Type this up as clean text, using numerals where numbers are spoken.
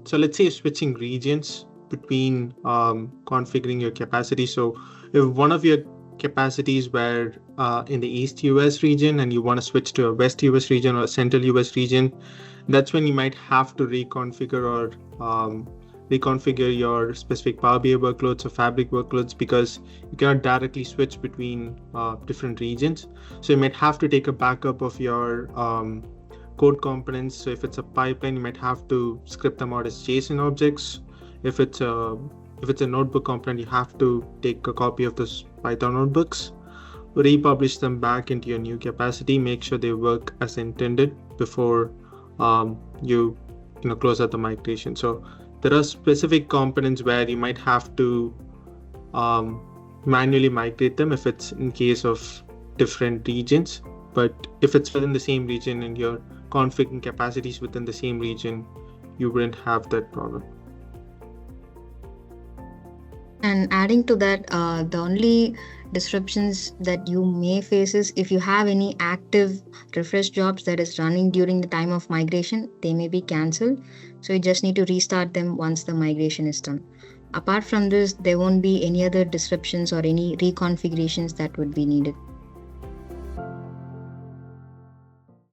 So let's say you're switching regions between configuring your capacity. So if one of your capacities were in the East US region and you want to switch to a West US region or a Central US region, that's when you might have to reconfigure your specific Power BI workloads or Fabric workloads, because you cannot directly switch between different regions. So you might have to take a backup of your code components. So if it's a pipeline, you might have to script them out as JSON objects. If it's a notebook component, you have to take a copy of those Python notebooks, republish them back into your new capacity, make sure they work as intended before you close out the migration. So there are specific components where you might have to manually migrate them if it's in case of different regions. But if it's within the same region and you're configuring capacities within the same region, you wouldn't have that problem. And adding to that, the only disruptions that you may face is if you have any active refresh jobs that is running during the time of migration, they may be cancelled. So you just need to restart them once the migration is done. Apart from this, there won't be any other disruptions or any reconfigurations that would be needed.